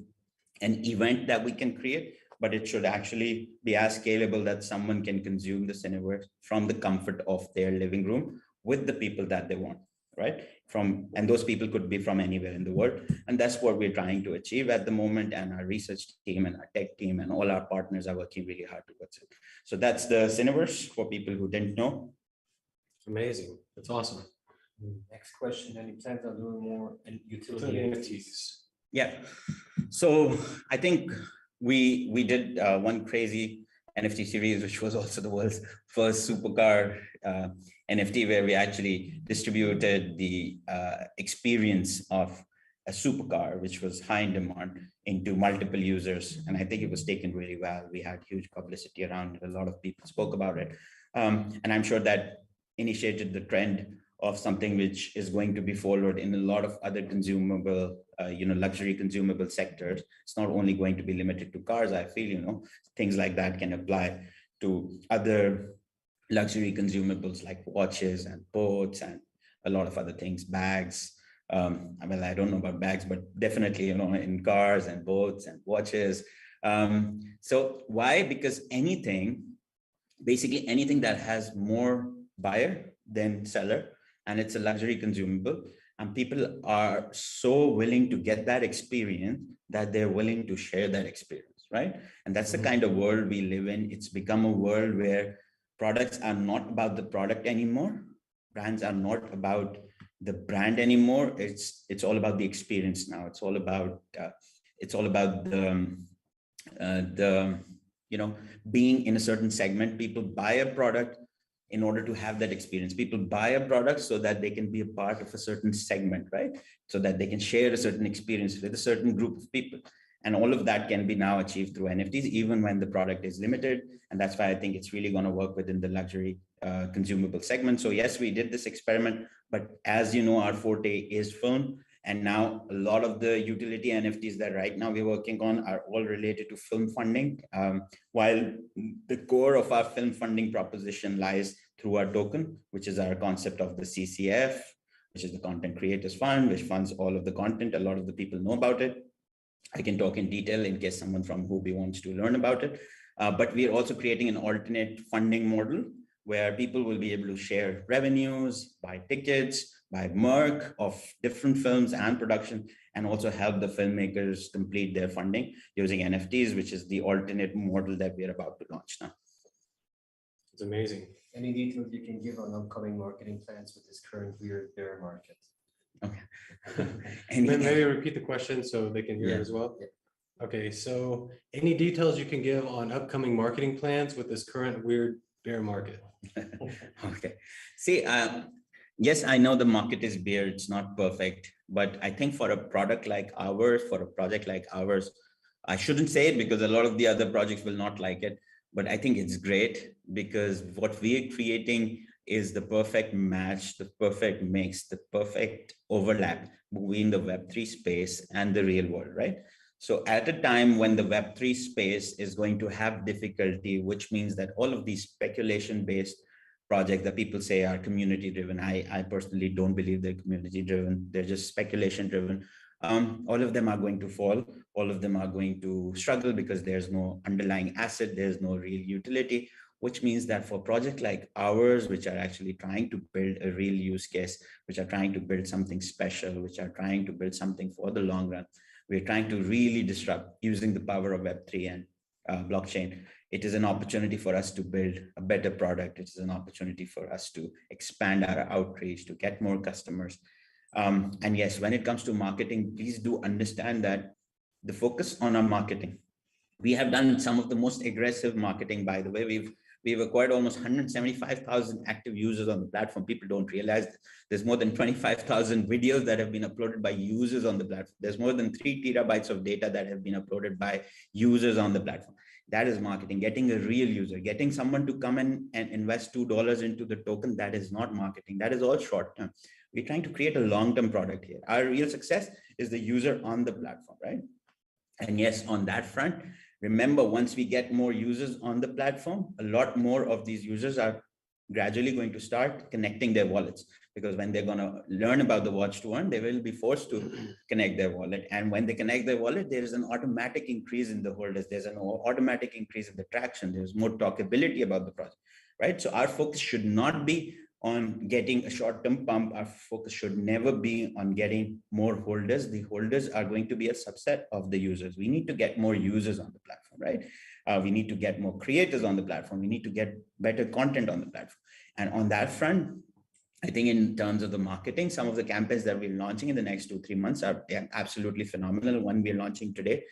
an event that we can create, but it should actually be as scalable that someone can consume the Cineverse from the comfort of their living room with the people that they want, right? And those people could be from anywhere in the world. And that's what we're trying to achieve at the moment. And our research team and our tech team and all our partners are working really hard towards it. So that's the Cineverse for people who didn't know. Amazing. That's awesome. Next question, any plans on doing more utility NFTs? Yeah. So I think we did one crazy NFT series, which was also the world's first supercar NFT, where we actually distributed the experience of a supercar, which was high in demand, into multiple users. And I think it was taken really well. We had huge publicity around it. A lot of people spoke about it. And I'm sure that initiated the trend of something which is going to be followed in a lot of other consumable, luxury consumable sectors. It's not only going to be limited to cars. I feel, things like that can apply to other luxury consumables like watches and boats and a lot of other things, bags. I don't know about bags, but definitely, in cars and boats and watches. So why? Because basically anything that has more buyer than seller, and it's a luxury consumable, and people are so willing to get that experience that they're willing to share that experience, right? And that's the kind of world we live in. It's become a world where products are not about the product anymore. Brands are not about the brand anymore. It's all about the experience now. It's all about the, being in a certain segment, people buy a product in order to have that experience. People buy a product so that they can be a part of a certain segment, right? So that they can share a certain experience with a certain group of people. And all of that can be now achieved through NFTs, even when the product is limited. And that's why I think it's really going to work within the luxury consumable segment. So yes, we did this experiment, but as you know, our forte is film. And now a lot of the utility NFTs that right now we're working on are all related to film funding. While the core of our film funding proposition lies through our token, which is our concept of the CCF, which is the Content Creators Fund, which funds all of the content. A lot of the people know about it. I can talk in detail in case someone from Huobi wants to learn about it. But we are also creating an alternate funding model where people will be able to share revenues, buy tickets, buy merch of different films and production, and also help the filmmakers complete their funding using NFTs, which is the alternate model that we are about to launch now. It's amazing. Any details you can give on upcoming marketing plans with this current weird bear market? Okay. Maybe repeat the question so they can hear it as well. Yeah. Okay, so any details you can give on upcoming marketing plans with this current weird bear market? Okay. See, yes, I know the market is bear, it's not perfect, but I think for a product like ours, for a project like ours, I shouldn't say it because a lot of the other projects will not like it, but I think it's great because what we are creating is the perfect match, the perfect mix, the perfect overlap between the Web3 space and the real world, right? So at a time when the Web3 space is going to have difficulty, which means that all of these speculation-based projects that people say are community-driven, I personally don't believe they're community-driven, they're just speculation-driven. All of them are going to fall. All of them are going to struggle because there's no underlying asset, there's no real utility, which means that for projects like ours, which are actually trying to build a real use case, which are trying to build something special, which are trying to build something for the long run, we're trying to really disrupt using the power of Web3 and blockchain. It is an opportunity for us to build a better product. It is an opportunity for us to expand our outreach, to get more customers. And yes, when it comes to marketing, please do understand that the focus on our marketing, we have done some of the most aggressive marketing, by the way. We've acquired almost 175,000 active users on the platform. People don't realize that there's more than 25,000 videos that have been uploaded by users on the platform. There's more than 3 terabytes of data that have been uploaded by users on the platform. That is marketing, getting a real user, getting someone to come in and invest $2 into the token. That is not marketing. That is all short term. We're trying to create a long-term product here. Our real success is the user on the platform, right? And yes, on that front, remember, once we get more users on the platform, a lot more of these users are gradually going to start connecting their wallets, because when they're going to learn about the watch to earn, they will be forced to connect their wallet. And when they connect their wallet, there is an automatic increase in the holders. There's an automatic increase in the traction. There's more talkability about the project, right? So our focus should not be on getting a short-term pump. Our focus should never be on getting more holders. The holders are going to be a subset of the users. We need to get more users on the platform, right? We need to get more creators on the platform. We need to get better content on the platform. And on that front, I think in terms of the marketing, some of the campaigns that we're launching in the next 2-3 months are absolutely phenomenal. One we're launching today.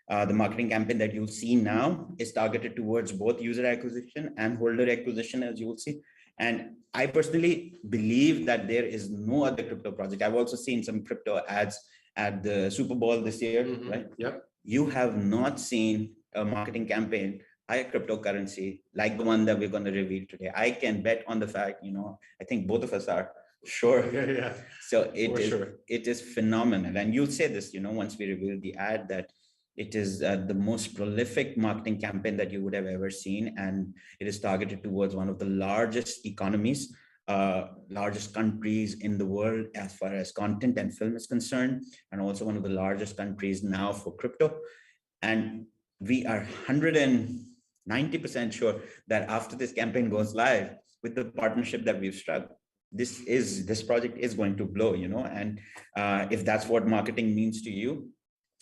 The marketing campaign that you'll see now is targeted towards both user acquisition and holder acquisition, as you will see. And I personally believe that there is no other crypto project. I've also seen some crypto ads at the Super Bowl this year, right? Yep. You have not seen a marketing campaign by a cryptocurrency like the one that we're going to reveal today. I can bet on the fact, I think both of us are sure. Yeah. So it is phenomenal. And you'll say this, once we reveal the ad, that it is the most prolific marketing campaign that you would have ever seen. And it is targeted towards one of the largest economies, largest countries in the world as far as content and film is concerned, and also one of the largest countries now for crypto. And we are 190% sure that after this campaign goes live, with the partnership that we've struck, this project is going to blow, and if that's what marketing means to you,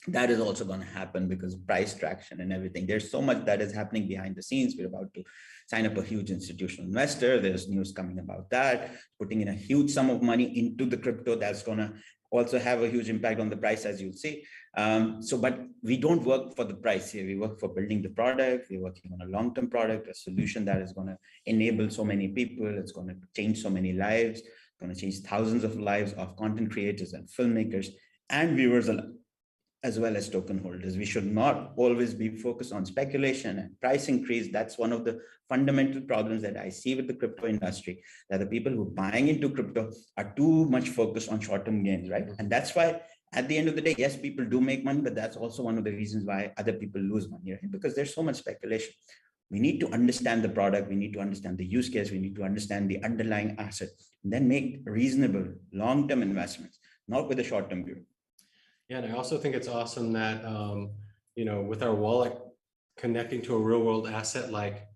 That is also going to happen because of price traction and everything. There's so much that is happening behind the scenes. We're about to sign up a huge institutional investor. There's news coming about that, putting in a huge sum of money into the crypto. That's going to also have a huge impact on the price, as you'll see. But we don't work for the price here. We work for building the product. We're working on a long-term product, a solution that is going to enable so many people. It's going to change so many lives. It's going to change thousands of lives of content creators and filmmakers and viewers alike, as well as token holders. We should not always be focused on speculation and price increase. That's one of the fundamental problems that I see with the crypto industry, that the people who are buying into crypto are too much focused on short-term gains, right? And that's why at the end of the day, yes, people do make money, but that's also one of the reasons why other people lose money, right? Because there's so much speculation. We need to understand the product. We need to understand the use case. We need to understand the underlying asset, and then make reasonable long-term investments, not with a short-term view. Yeah, and I also think it's awesome that, with our wallet connecting to a real world asset like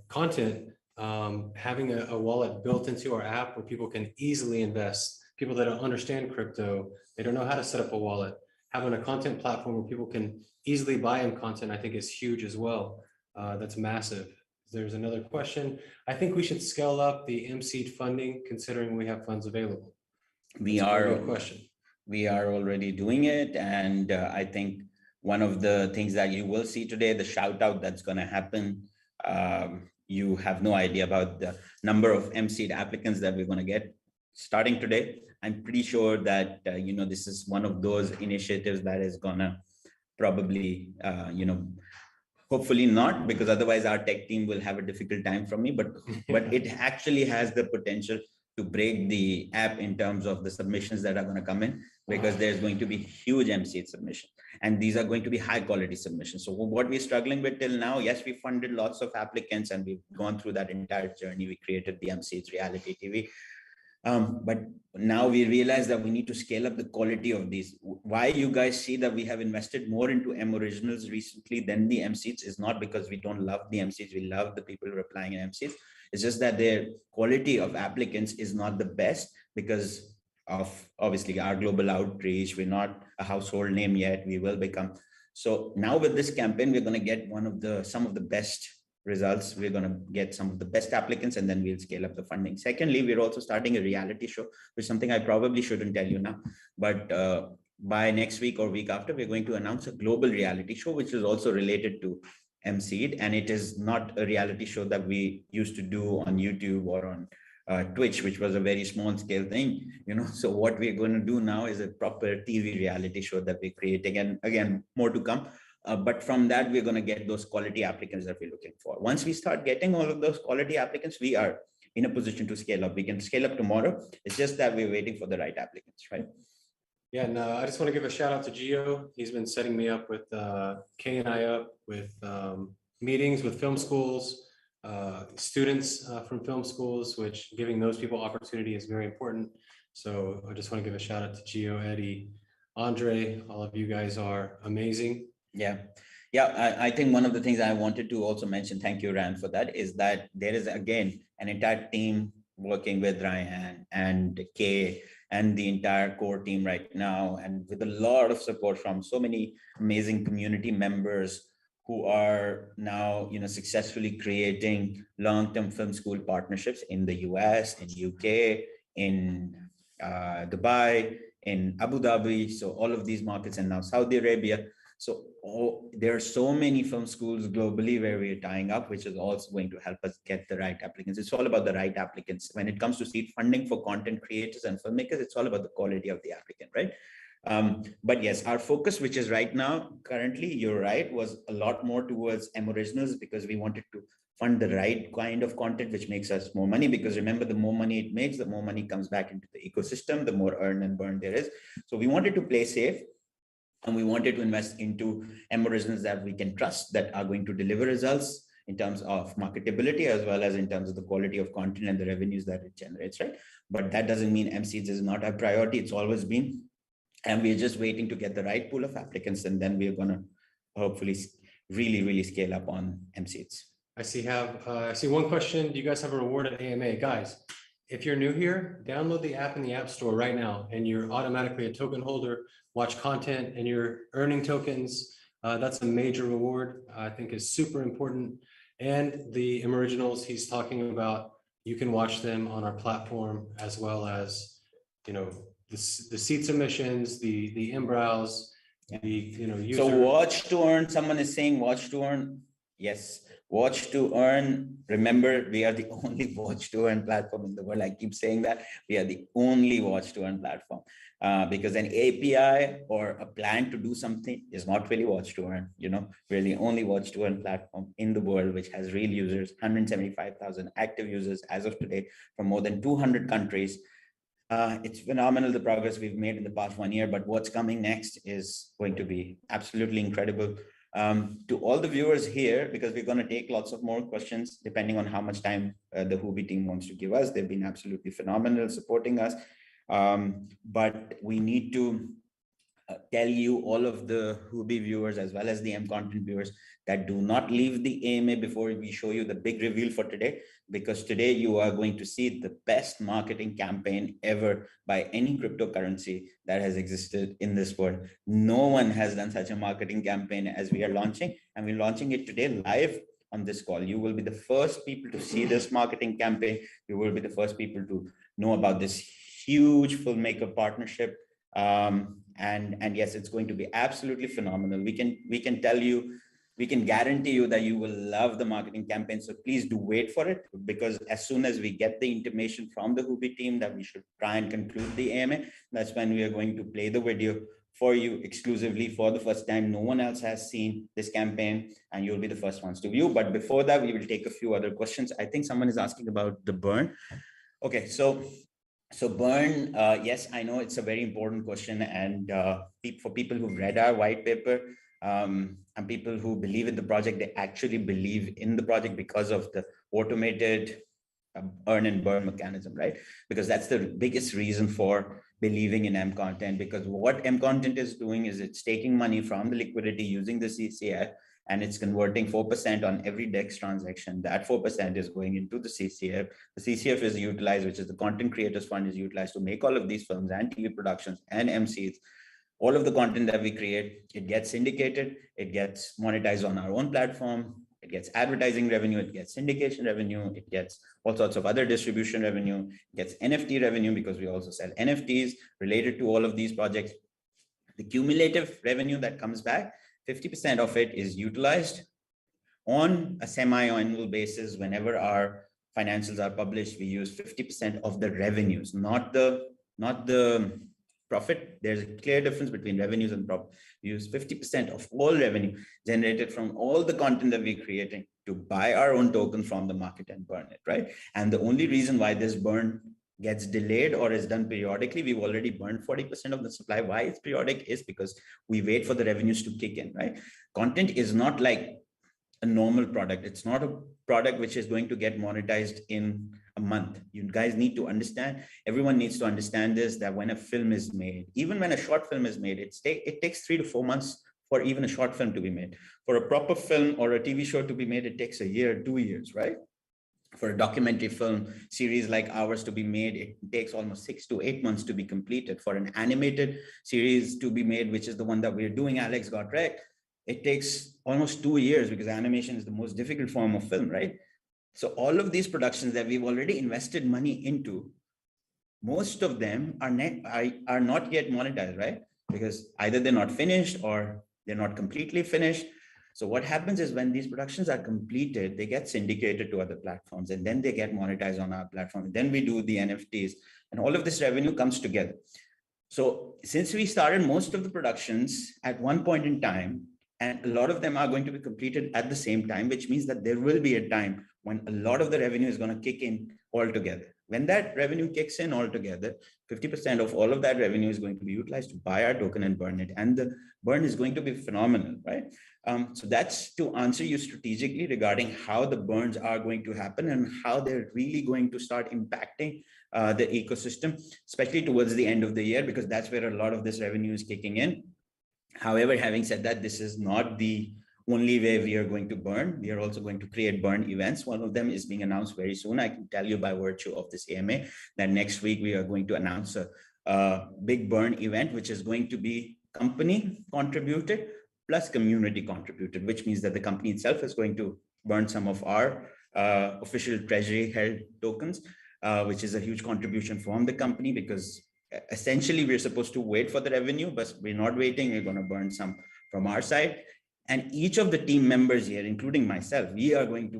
content, having a wallet built into our app where people can easily invest. People that don't understand crypto, they don't know how to set up a wallet. Having a content platform where people can easily buy content, I think is huge as well. That's massive. There's another question. I think we should scale up the MCeed funding considering we have funds available. We are already doing it. And I think one of the things that you will see today, the shout out that's going to happen, you have no idea about the number of MCeed applicants that we're going to get starting today. I'm pretty sure that, this is one of those initiatives that is going to probably, hopefully not, because otherwise our tech team will have a difficult time from me, but it actually has the potential to break the app in terms of the submissions that are going to come in, because there's going to be huge MCeed submission, and these are going to be high quality submissions. So what we're struggling with till now, yes, we funded lots of applicants and we've gone through that entire journey. We created the MCeed reality TV. But now we realize that we need to scale up the quality of these. Why you guys see that we have invested more into M originals recently than the MCeeds is not because we don't love the MCeeds. We love the people who are applying in MCeeds. It's just that their quality of applicants is not the best because of obviously our global outreach. We're not a household name yet. We will become. So now with this campaign, we're going to get some of the best results. We're going to get some of the best applicants, and then we'll scale up the funding. Secondly, we're also starting a reality show, which is something I probably shouldn't tell you now, but by next week or week after, we're going to announce a global reality show, which is also related to MCeed. And it is not a reality show that we used to do on YouTube or on Twitch, which was a very small scale thing, So what we're going to do now is a proper TV reality show that we're creating. And again, more to come. But from that, we're going to get those quality applicants that we're looking for. Once we start getting all of those quality applicants, we are in a position to scale up. We can scale up tomorrow. It's just that we're waiting for the right applicants, right? Yeah, and I just want to give a shout out to Gio. He's been setting me up with Kay and I up with meetings with film schools, students from film schools, which giving those people opportunity is very important. So I just want to give a shout out to Gio, Eddie, Andre. All of you guys are amazing. Yeah. I think one of the things I wanted to also mention, thank you, Rand, for that, is that there is, again, an entire team working with Ryan and Kay and the entire core team right now, and with a lot of support from so many amazing community members who are now, successfully creating long-term film school partnerships in the US, in UK, in Dubai, in Abu Dhabi. So all of these markets, and now Saudi Arabia. So there are so many film schools globally where we're tying up, which is also going to help us get the right applicants. It's all about the right applicants. When it comes to seed funding for content creators and filmmakers, it's all about the quality of the applicant, right? But yes, our focus, which is right now, currently, you're right, was a lot more towards M originals, because we wanted to fund the right kind of content, which makes us more money. Because remember, the more money it makes, the more money comes back into the ecosystem, the more earn and burn there is. So we wanted to play safe. And we wanted to invest into M originals that we can trust, that are going to deliver results in terms of marketability, as well as in terms of the quality of content and the revenues that it generates, right? But that doesn't mean MCeeds is not a priority. It's always been. And we're just waiting to get the right pool of applicants. And then we're going to hopefully really, really scale up on MCeeds. I see one question. Do you guys have a reward at AMA? Guys, if you're new here, download the app in the App Store right now, and you're automatically a token holder. watch content, and you're earning tokens. That's a major reward, I think is super important. And the originals he's talking about, you can watch them on our platform, as well as, you know, the seat submissions, the in-browse, the, you know, user. So watch to earn, someone is saying watch to earn. Yes, watch to earn. Remember, we are the only watch to earn platform in the world. I keep saying that we are the only watch to earn platform, because an API or a plan to do something is not really watch to earn. You know, we're the only watch to earn platform in the world which has real users, 175,000 active users as of today from more than 200 countries. It's phenomenal, the progress we've made in the past 1 year, but what's coming next is going to be absolutely incredible. To all the viewers here, because we're going to take lots of more questions depending on how much time the Huobi team wants to give us. They've been absolutely phenomenal supporting us. But we need to tell you, all of the Huobi viewers as well as the MContent viewers, that do not leave the AMA before we show you the big reveal for today, because today you are going to see the best marketing campaign ever by any cryptocurrency that has existed in this world. No one has done such a marketing campaign as we are launching, and we're launching it today live on this call. You will be the first people to see this marketing campaign. You will be the first people to know about this huge filmmaker partnership. And yes, it's going to be absolutely phenomenal. We can tell you, we can guarantee you that you will love the marketing campaign. So please do wait for it, because as soon as we get the intimation from the Huobi team that we should try and conclude the AMA, that's when we are going to play the video for you exclusively for the first time. No one else has seen this campaign, and you'll be the first ones to view. But before that, we will take a few other questions. I think someone is asking about the burn. Okay, so burn, yes, I know it's a very important question. And for people who've read our white paper, and people who believe in the project, they actually believe in the project because of the automated earn and burn mechanism, right? Because that's the biggest reason for believing in MContent, because what MContent is doing is it's taking money from the liquidity using the CCF, and it's converting 4% on every DEX transaction. That 4% is going into the CCF. The CCF is utilized, which is the Content Creators Fund, is utilized to make all of these films and TV productions and MCs. All of the content that we create, it gets syndicated, it gets monetized on our own platform, it gets advertising revenue, it gets syndication revenue, it gets all sorts of other distribution revenue, it gets NFT revenue because we also sell NFTs related to all of these projects. The cumulative revenue that comes back, 50% of it is utilized on a semi-annual basis. Whenever our financials are published, we use 50% of the revenues, not the profit. There's a clear difference between revenues and profit. We use 50% of all revenue generated from all the content that we're creating to buy our own token from the market and burn it, right? And the only reason why this burn gets delayed or is done periodically, we've already burned 40% of the supply. Why it's periodic is because we wait for the revenues to kick in, right? Content is not like a normal product. It's not a product which is going to get monetized in a month. You guys need to understand, everyone needs to understand this, that when a film is made, even when a short film is made, it takes 3 to 4 months for even a short film to be made. For a proper film or a TV show to be made, it takes a year, 2 years, right? For a documentary film series like ours to be made, it takes almost 6 to 8 months to be completed. For an animated series to be made, which is the one that we're doing, Alex Got Wrecked, it takes almost 2 years, because animation is the most difficult form of film, right? So all of these productions that we've already invested money into, most of them are not yet monetized, right? Because either they're not finished or they're not completely finished. So what happens is when these productions are completed, they get syndicated to other platforms, and then they get monetized on our platform. And then we do the NFTs, and all of this revenue comes together. So since we started most of the productions at one point in time, and a lot of them are going to be completed at the same time, which means that there will be a time when a lot of the revenue is going to kick in altogether. When that revenue kicks in altogether, 50% of all of that revenue is going to be utilized to buy our token and burn it. And the burn is going to be phenomenal, right? So that's to answer you strategically regarding how the burns are going to happen and how they're really going to start impacting the ecosystem, especially towards the end of the year, because that's where a lot of this revenue is kicking in. However, having said that, this is not the only way we are going to burn. We are also going to create burn events. One of them is being announced very soon. I can tell you by virtue of this AMA that next week we are going to announce a big burn event, which is going to be company contributed plus community contributed, which means that the company itself is going to burn some of our official treasury held tokens, which is a huge contribution from the company, because essentially we're supposed to wait for the revenue, but we're not waiting. We're going to burn some from our side. And each of the team members here, including myself, we are going to